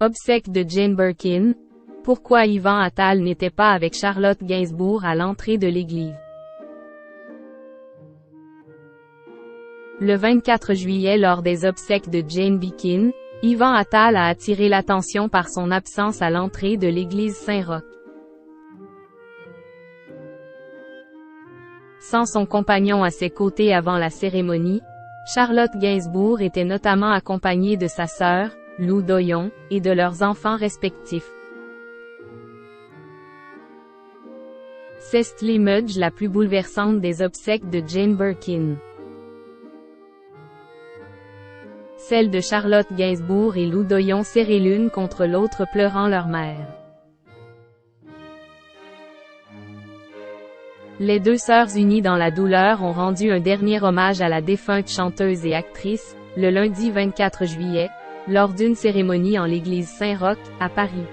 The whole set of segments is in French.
Obsèques de Jane Birkin. Pourquoi Yvan Attal n'était pas avec Charlotte Gainsbourg à l'entrée de l'église? Le 24 juillet, lors des obsèques de Jane Birkin, Yvan Attal a attiré l'attention par son absence à l'entrée de l'église Saint-Roch. Sans son compagnon à ses côtés avant la cérémonie, Charlotte Gainsbourg était notamment accompagnée de sa sœur, Lou Doyon, et de leurs enfants respectifs. C'est l'image la plus bouleversante des obsèques de Jane Birkin. Celle de Charlotte Gainsbourg et Lou Doyon serrées l'une contre l'autre pleurant leur mère. Les deux sœurs unies dans la douleur ont rendu un dernier hommage à la défunte chanteuse et actrice, le lundi 24 juillet, lors d'une cérémonie en l'église Saint-Roch, à Paris.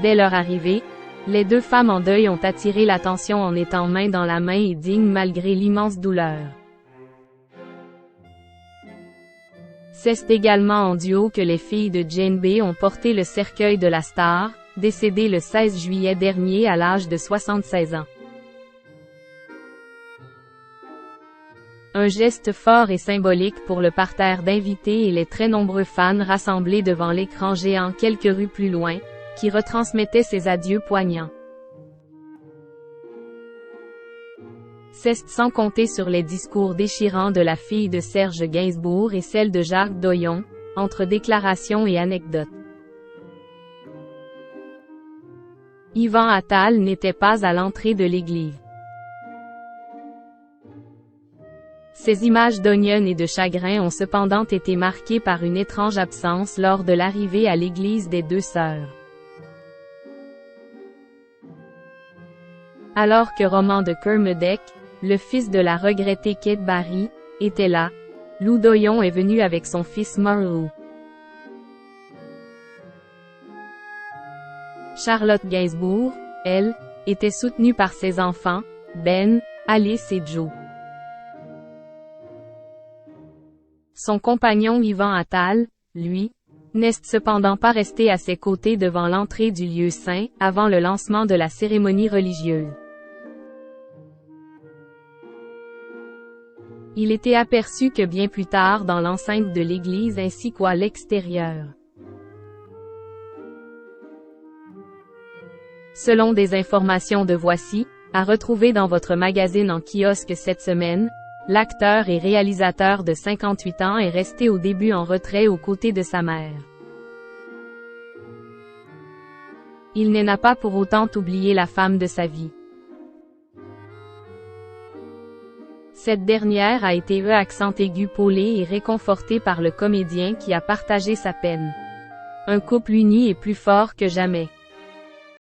Dès leur arrivée, les deux femmes en deuil ont attiré l'attention en étant main dans la main et dignes malgré l'immense douleur. C'est également en duo que les filles de Jane B ont porté le cercueil de la star, décédée le 16 juillet dernier à l'âge de 76 ans. Un geste fort et symbolique pour le parterre d'invités et les très nombreux fans rassemblés devant l'écran géant quelques rues plus loin, qui retransmettait ses adieux poignants. C'est sans compter sur les discours déchirants de la fille de Serge Gainsbourg et celle de Jacques Doyon, entre déclarations et anecdotes. Yvan Attal n'était pas à l'entrée de l'église. Ces images d'oignon et de chagrin ont cependant été marquées par une étrange absence lors de l'arrivée à l'église des deux sœurs. Alors que Roman de Kermedec, le fils de la regrettée Kate Barry, était là, Lou Doyon est venu avec son fils Marlou. Charlotte Gainsbourg, elle, était soutenue par ses enfants, Ben, Alice et Joe. Son compagnon Yvan Attal, lui, n'est cependant pas resté à ses côtés devant l'entrée du lieu saint, avant le lancement de la cérémonie religieuse. Il était aperçu que bien plus tard dans l'enceinte de l'église ainsi qu'à l'extérieur. Selon des informations de Voici, à retrouver dans votre magazine en kiosque cette semaine, l'acteur et réalisateur de 58 ans est resté au début en retrait aux côtés de sa mère. Il n'a pas pour autant oublié la femme de sa vie. Cette dernière a été accent aigu paulé et réconfortée par le comédien qui a partagé sa peine. Un couple uni est plus fort que jamais.